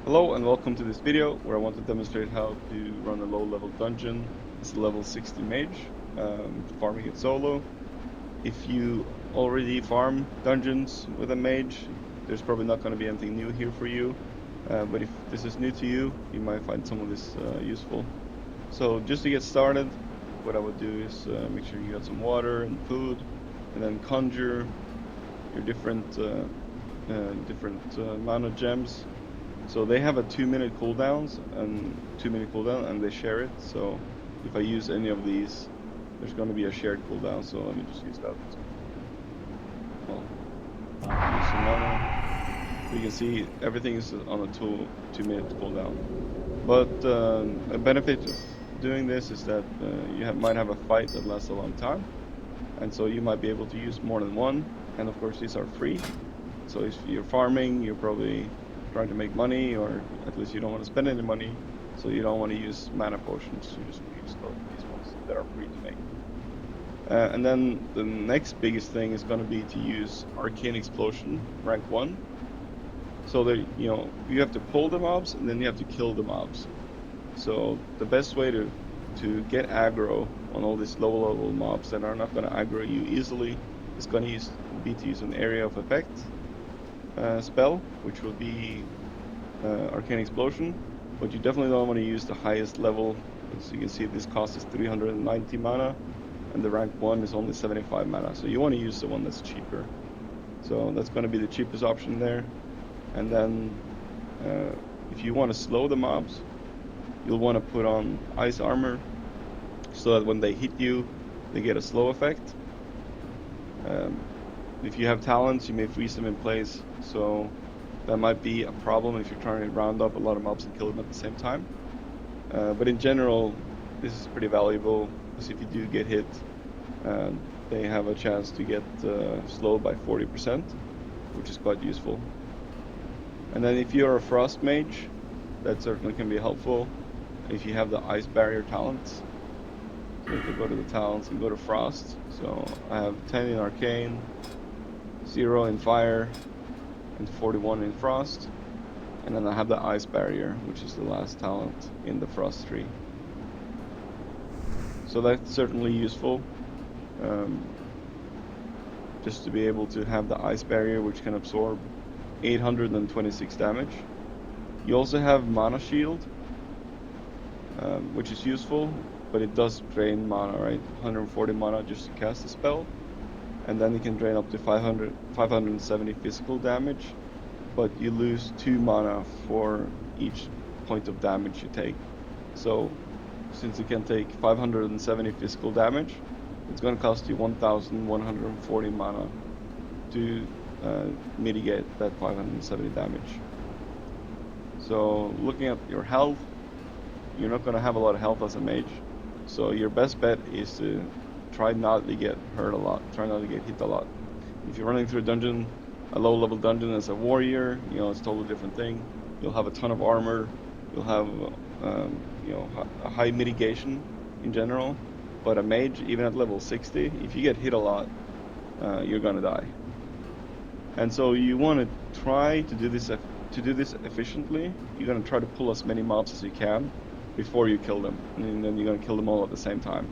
Hello and welcome to this video where I want to demonstrate how to run a low level dungeon as a level 60 mage, farming it solo. If you already farm dungeons with a mage, there's probably not going to be anything new here for you, but if this is new to you, you might find some of this useful. So just to get started, what I would do is make sure you got some water and food, and then conjure your different mana gems. So they have a 2-minute cooldown, and they share it. So if I use any of these, there's going to be a shared cooldown. So let me just use that. Well, use some mana. You can see everything is on a 2-minute cooldown. But a benefit of doing this is that you might have a fight that lasts a long time, and so you might be able to use more than one. And of course, these are free. So if you're farming, you're probably trying to make money, or at least you don't want to spend any money, so you don't want to use mana potions. You just use these ones that are free to make. And then the next biggest thing is going to be to use Arcane Explosion rank 1. So that you have to pull the mobs and then you have to kill the mobs. So the best way to get aggro on all these low level mobs that are not going to aggro you easily is going to be to use an area of effect spell, which will be Arcane Explosion, but you definitely don't want to use the highest level. As you can see, this cost is 390 mana, and the rank 1 is only 75 mana, so you want to use the one that's cheaper. So that's going to be the cheapest option there. And then if you want to slow the mobs, you'll want to put on ice armor, so that when they hit you, they get a slow effect. If you have talents, you may freeze them in place, so that might be a problem if you're trying to round up a lot of mobs and kill them at the same time. But in general, this is pretty valuable, because if you do get hit, they have a chance to get slowed by 40%, which is quite useful. And then if you're a frost mage, that certainly can be helpful if you have the ice barrier talents. So if you go to the talents and go to frost, so I have 10 in arcane, 0 in fire, and 41 in frost, and then I have the ice barrier, which is the last talent in the frost tree. So that's certainly useful, just to be able to have the ice barrier, which can absorb 826 damage. You also have mana shield, which is useful, but it does drain mana, right? 140 mana just to cast the spell. And then it can drain up to 570 physical damage, but you lose 2 mana for each point of damage you take. So since you can take 570 physical damage, it's going to cost you 1140 mana to mitigate that 570 damage. So looking at your health, you're not going to have a lot of health as a mage, so your best bet is to try not to get hurt a lot, try not to get hit a lot. If you're running through a low level dungeon as a warrior, it's a totally different thing. You'll have a ton of armor, you'll have a high mitigation in general, but a mage, even at level 60, if you get hit a lot, you're gonna die. And so you want to try to do this efficiently. You're gonna try to pull as many mobs as you can before you kill them, and then you're gonna kill them all at the same time.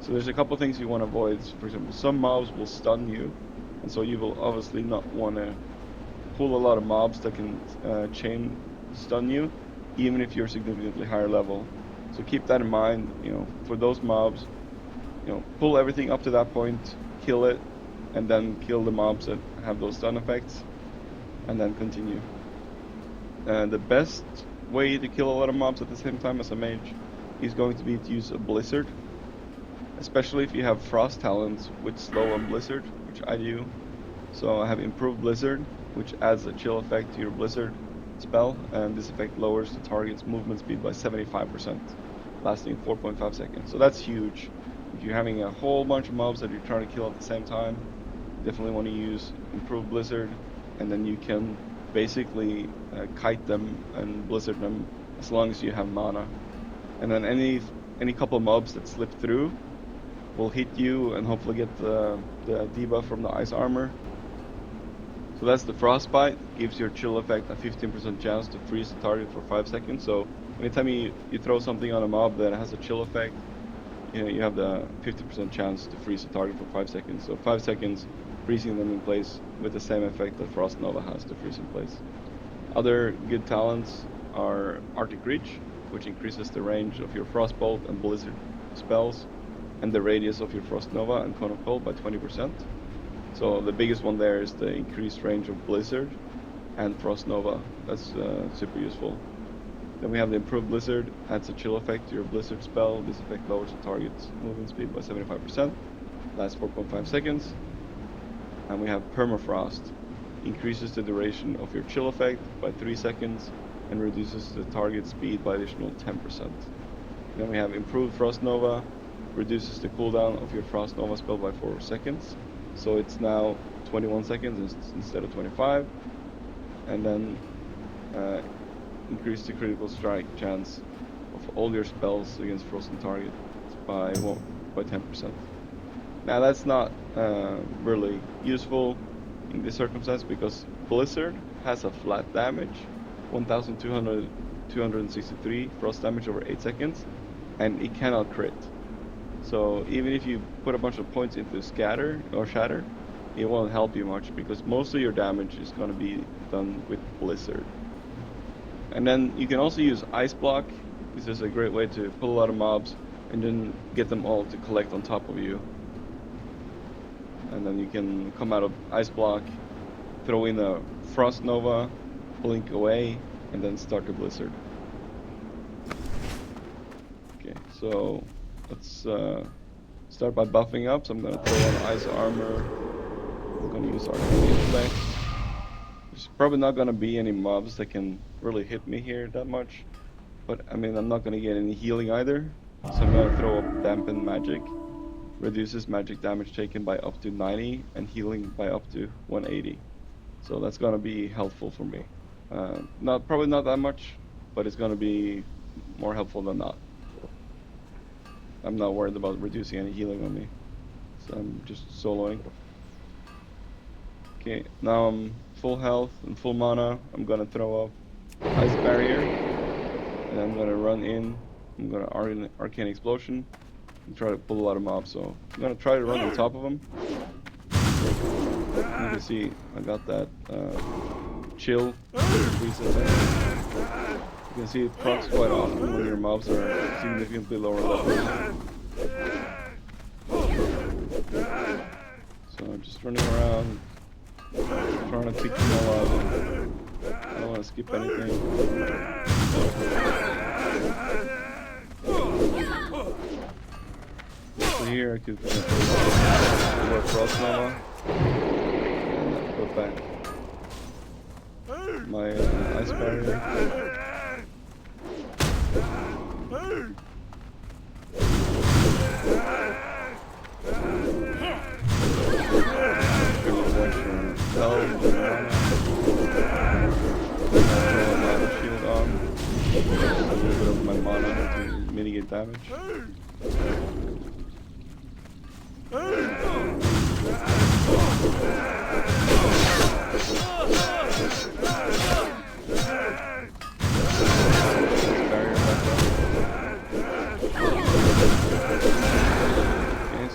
So there's a couple things you want to avoid. For example, some mobs will stun you, and so you will obviously not want to pull a lot of mobs that can chain stun you, even if you're significantly higher level. So keep that in mind. For those mobs, pull everything up to that point, kill it, and then kill the mobs that have those stun effects, and then continue. The best way to kill a lot of mobs at the same time as a mage is going to be to use a blizzard. Especially if you have frost talents with slow on blizzard, which I do. So I have improved blizzard, which adds a chill effect to your blizzard spell, and this effect lowers the target's movement speed by 75%, lasting 4.5 seconds. So that's huge. If you're having a whole bunch of mobs that you're trying to kill at the same time, you definitely want to use improved blizzard, and then you can basically kite them and blizzard them as long as you have mana. And then any couple of mobs that slip through will hit you and hopefully get the debuff from the ice armor. So that's the frostbite. Gives your chill effect a 15% chance to freeze the target for 5 seconds. So anytime you throw something on a mob that has a chill effect, you have the 50% chance to freeze the target for 5 seconds. So 5 seconds freezing them in place with the same effect that Frost Nova has to freeze in place. Other good talents are Arctic Reach, which increases the range of your frostbolt and blizzard spells, and the radius of your Frost Nova and Cone of Cold by 20%. So the biggest one there is the increased range of blizzard and Frost Nova. That's super useful. Then we have the improved blizzard, adds a chill effect to your blizzard spell. This effect lowers the target's movement speed by 75%, lasts 4.5 seconds. And we have permafrost, increases the duration of your chill effect by 3 seconds and reduces the target speed by additional 10%. Then we have improved Frost Nova, reduces the cooldown of your Frost Nova spell by 4 seconds. So it's now 21 seconds instead of 25. And then increase the critical strike chance of all your spells against frozen targets by 10%. Now that's not really useful in this circumstance because Blizzard has a flat damage, 1,263 frost damage over 8 seconds, and it cannot crit. So even if you put a bunch of points into Scatter or Shatter, it won't help you much because most of your damage is going to be done with Blizzard. And then you can also use Ice Block. This is a great way to pull a lot of mobs and then get them all to collect on top of you. And then you can come out of Ice Block, throw in a Frost Nova, blink away, and then start the Blizzard. Okay, so let's start by buffing up. So I'm going to throw on Ice Armor. I'm going to use Arcane Explosion. There's probably not going to be any mobs that can really hit me here that much. But I mean, I'm not going to get any healing either. So I'm going to throw up Dampen Magic. Reduces magic damage taken by up to 90 and healing by up to 180. So that's going to be helpful for me. Probably not that much, but it's going to be more helpful than not. I'm not worried about reducing any healing on me. So I'm just soloing. Okay, now I'm full health and full mana. I'm going to throw up Ice Barrier. And I'm going to run in. I'm going to Arcane Explosion. And try to pull a lot of mobs, so I'm gonna try to run on top of them. You can see I got that chill. You can see it procs quite often when your mobs are significantly lower level. So I'm just running around, trying to pick them all up. I don't want to skip anything. So here I could work Frost Nova and put back my Ice Barrier. Shield on. A little bit of my mana to mitigate damage. Okay,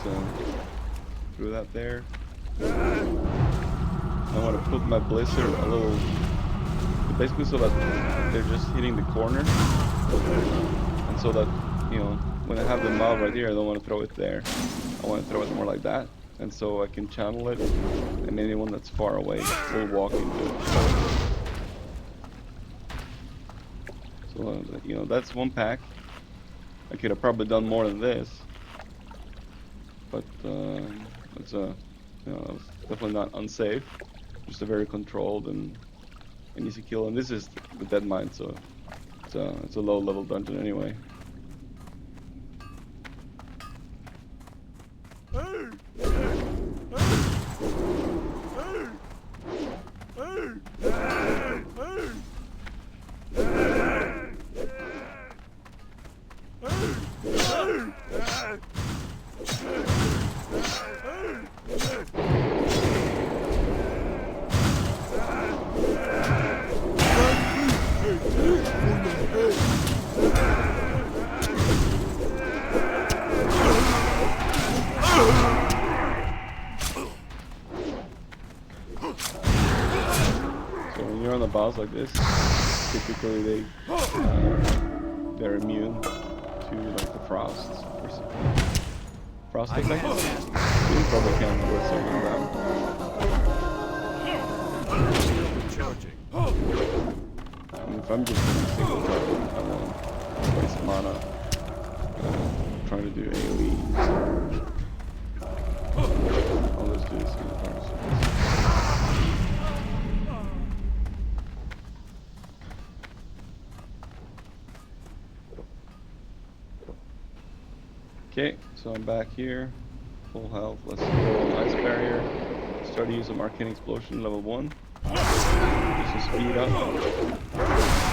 so threw that there. I want to put my Blizzard a little, basically so that they're just hitting the corner, and so that, you know, when I have the mob right here, I don't want to throw it there. I want to throw it more like that, and so I can channel it, and anyone that's far away will walk into it. So, you know, that's one pack. I could have probably done more than this, but it's you know, it's definitely not unsafe. Just a very controlled and an easy kill, and this is the Deadmines, so it's a low-level dungeon anyway. So when you're on a boss like this, typically they're immune to like the frost effect. You probably can do someone down. And if I'm just doing single target, I won't waste mana trying to do AOE. I'll just do a single target. Okay, so I'm back here, full health. Let's go Ice Barrier. Start to use some Arcane Explosion, level 1. Just to speed up.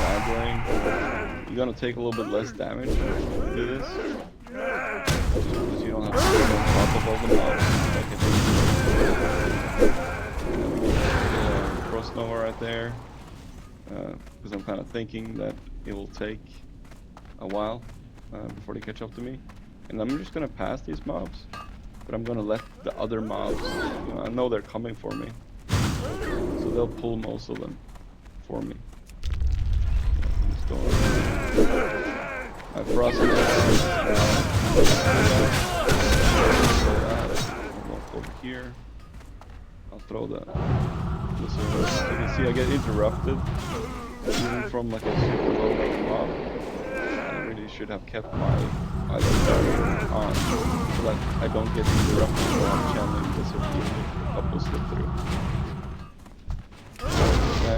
Aggroing. You're gonna take a little bit less damage if you do this. Just because you don't have to go on top of all the mobs. Like Frost Nova right there. Because I'm kind of thinking that it will take a while before they catch up to me. And I'm just gonna pass these mobs, but I'm gonna let the other mobs, you know, I know they're coming for me, so they'll pull most of them for me. Let's go. I frosted it. I'll walk over here. I'll throw that. So you can see I get interrupted, even from like a super low level mob. I really should have kept my either on so that I don't get interrupted while I'm channeling this or the couple slip through. I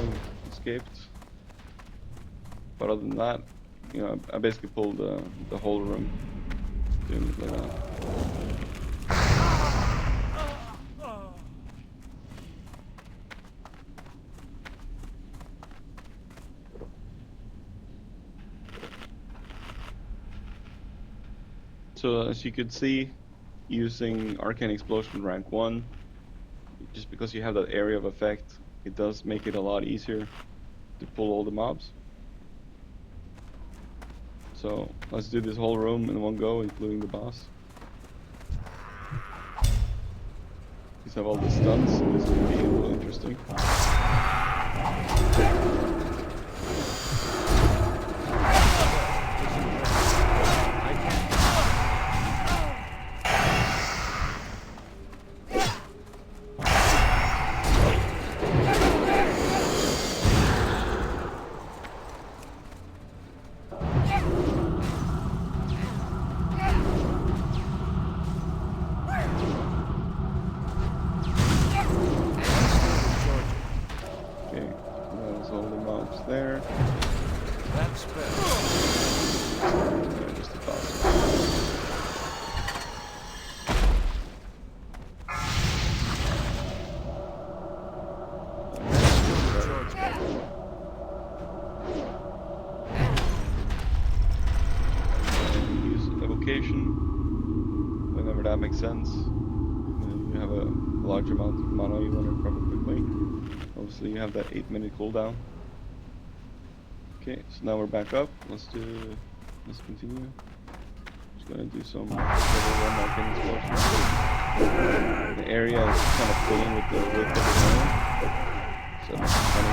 escaped. But other than that, you know, I basically pulled the whole room doing it like that. So as you could see, using Arcane Explosion rank 1, just because you have that area of effect, it does make it a lot easier to pull all the mobs. So let's do this whole room in one go, including the boss. These have all the stuns, so this could be a little interesting. There. That's better. Just a boss. Use Evocation whenever that makes sense. You have a large amount of mana you want to recover quickly. Obviously, you have that 8-minute cooldown. Okay, so now we're back up. Let's continue. Just gonna do some level 1 Arcane Explosion. The area is kind of filling with the width of the zone, so it's kind of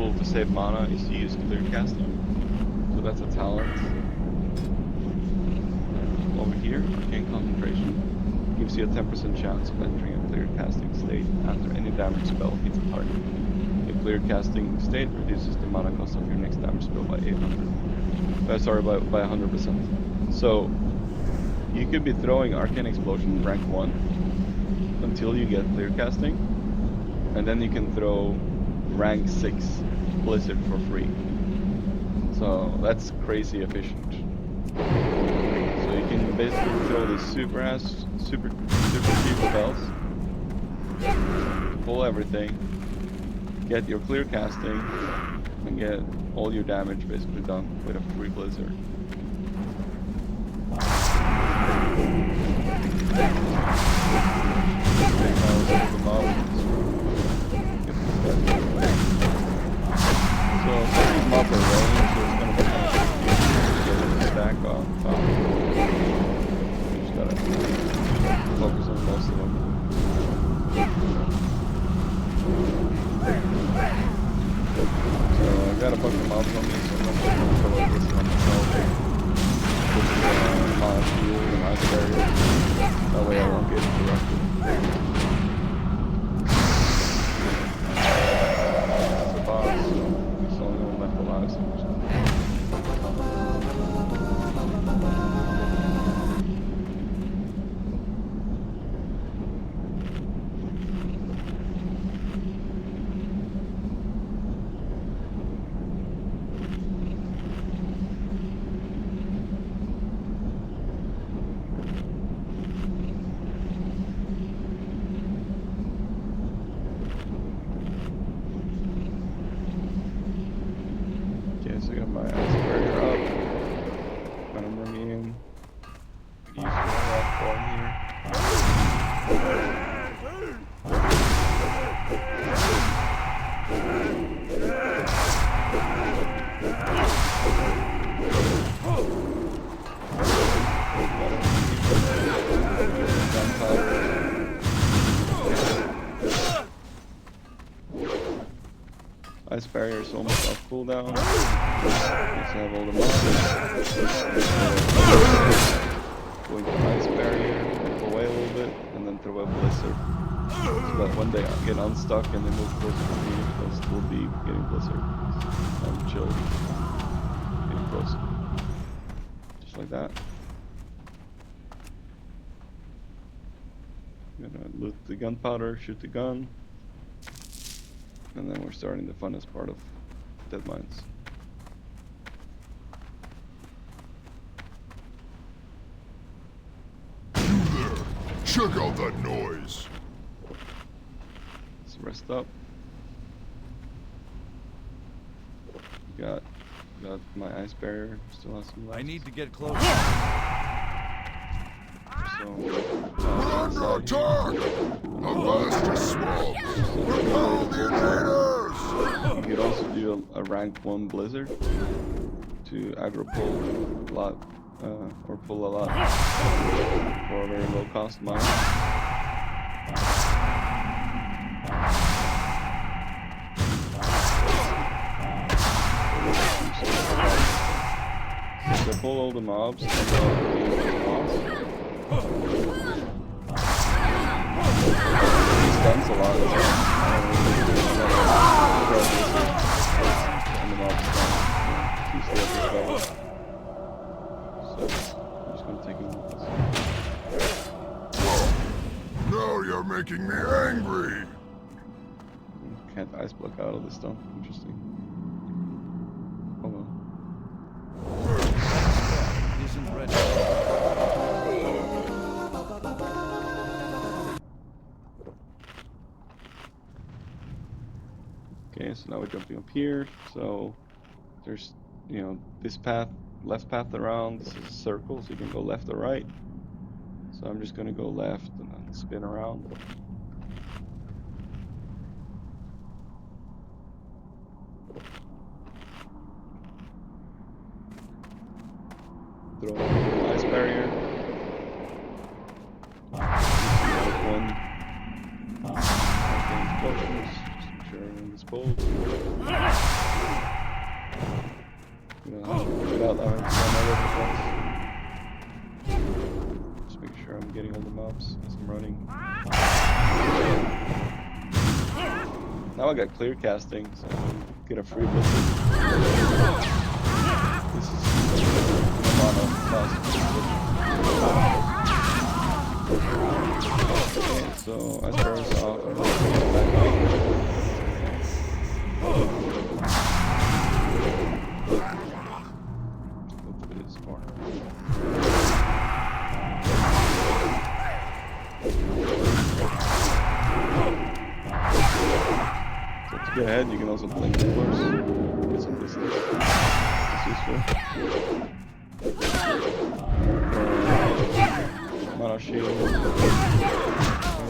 useful to save mana is to use Clearcasting. So that's a talent. Over here, Arcane Concentration gives you a 10% chance of entering a Clearcasting state after any damage spell hits a target. A Clearcasting state reduces the mana cost of your next damage spell by 100%. So you could be throwing Arcane Explosion rank 1 until you get Clearcasting, and then you can throw rank 6 Blizzard for free. So that's crazy efficient. So you can basically throw these super cheap spells, pull everything, get your Clearcasting, and get all your damage basically done with a free Blizzard. So these mobs are rolling, so it's gonna be kind of tricky to get in the stack on top. You just gotta focus on most of them. So I got a bunch of mobs on me, so I'm not gonna throw this on myself. Just mana shield and ice barrier. That way I won't get interrupted. So I got my ice barrier up. And I'm bringing in useful rock form here. Ice barrier is almost off cooldown. Let's have all the mobs. Going to ice barrier, move away a little bit, and then throw a blizzard. So that when they get unstuck and they move closer to me, they'll still be getting blizzard. I'm chilled. Getting close. Just like that. I'm gonna loot the gunpowder, shoot the gun. And then we're starting the funnest part of Deadmines. You there! Check out that noise! Let's rest up. Got my ice barrier. Still has some left. I need to get closer. We're under attack! The master swamp! Repel the invaders! You could also do a rank 1 blizzard to aggro pull a lot, or pull a lot for a very low cost mine. So pull all the mobs and then the boss. He stuns a lot as well. And the mobs stun. He's still at this level. So I'm just gonna take him with this. Now you're making me angry! Can't ice block out of this stuff. Interesting. Hold on. Isn't ready. Okay, so now we're jumping up here. So there's, you know, this path, left path around. This is a circle, so you can go left or right. So I'm just gonna go left and then spin around. Throw an ice barrier. One. Arcane Explosions. Just make sure everything is pulled. gonna get out there and run all over the place. Just make sure I'm getting all the mobs as I'm running. Now I got Clearcasting, so I can get a free blizzard. This is a lot of fast. Okay, so I start off and then back up. Hopefully it's more. So to get ahead, you can also blink, of course. Get some distance. It's useful. Mana shield.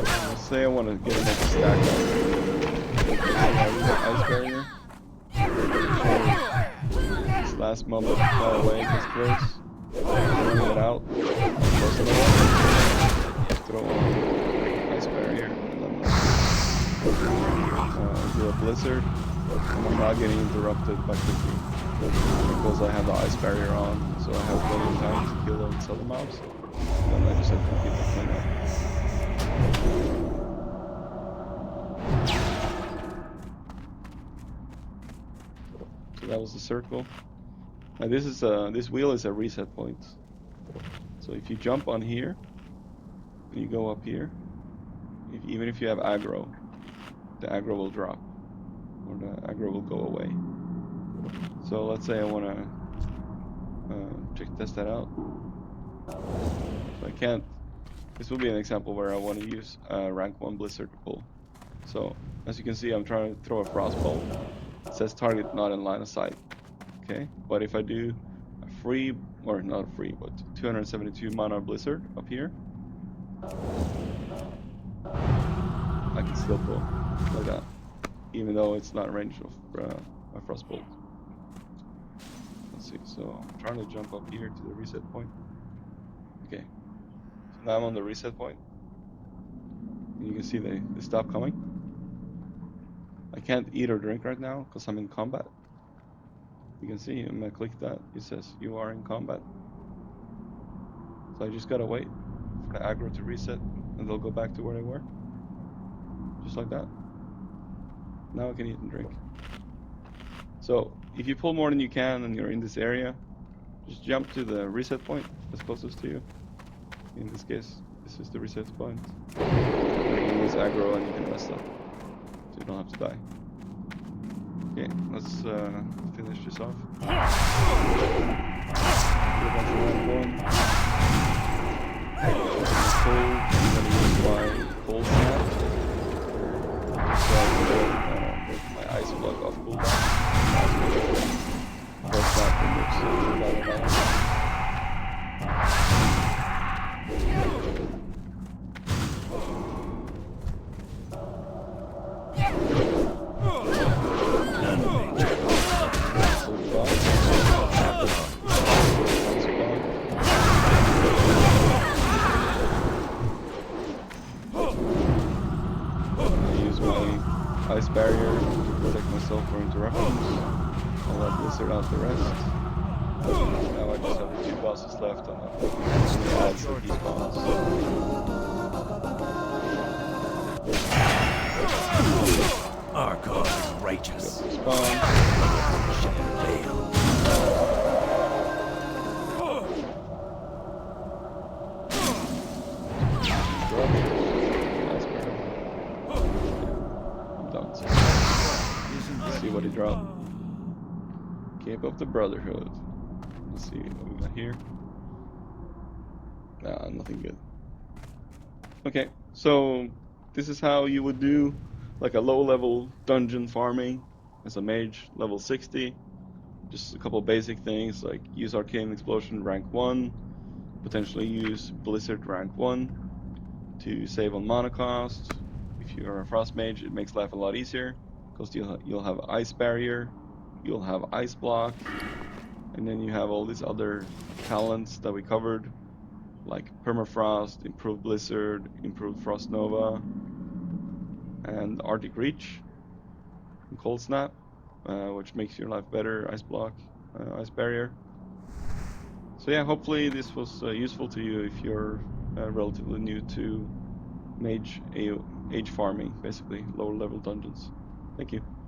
Let's say I want to get another stack up. Ice barrier. This last moment far away gets close. Running it out. Close enough. Throw on ice barrier. And then do a blizzard. And I'm not getting interrupted by cooking because I have the ice barrier on, so I have plenty of time to kill and sell the mobs. And then I just have to keep the cleanup. So that was the circle. Now this is this wheel is a reset point. So if you jump on here, and you go up here, even if you have aggro, the aggro will drop, or the aggro will go away. So let's say I want to test that out. So I can't. This will be an example where I want to use rank 1 blizzard to pull. So as you can see, I'm trying to throw a frostbolt. It says target not in line of sight. Okay, but if I do a free, or not free, but 272 mana blizzard up here, I can still pull like that, even though it's not range of a frostbolt. Let's see. So I'm trying to jump up here to the reset point. Okay, so now I'm on the reset point. And you can see they stop coming. I can't eat or drink right now because I'm in combat. You can see when I click that, it says you are in combat. So I just gotta wait for the aggro to reset and they'll go back to where they were. Just like that. Now I can eat and drink. So if you pull more than you can and you're in this area, just jump to the reset point that's closest to you. In this case, this is the reset point. And use aggro and you can rest up, so you don't have to die. Okay, let's finish this off. Get a bunch of rank 1. Cold, I'm gonna use my cold snap. So I can get my ice block off cooldown. Cold snap removes cooldown. Ice barrier to protect myself from interruptions. I'll let blizzard out the rest. Now I just have the 2 bosses left and I'll add some despawns. Our cause is righteous. Spawn. See what he dropped. Cape of the Brotherhood. Let's see what we got here. Nah, nothing good. Okay, so this is how you would do like a low-level dungeon farming as a mage, level 60. Just a couple basic things like use Arcane Explosion rank 1, potentially use Blizzard rank 1 to save on mana cost. If you're a frost mage, it makes life a lot easier because you'll have ice barrier, you'll have ice block, and then you have all these other talents that we covered, like permafrost, improved blizzard, improved frost nova, and Arctic reach, and cold snap, which makes your life better, ice block, ice barrier. So yeah, hopefully this was useful to you if you're relatively new to Mage AOE farming, basically lower level dungeons. Thank you.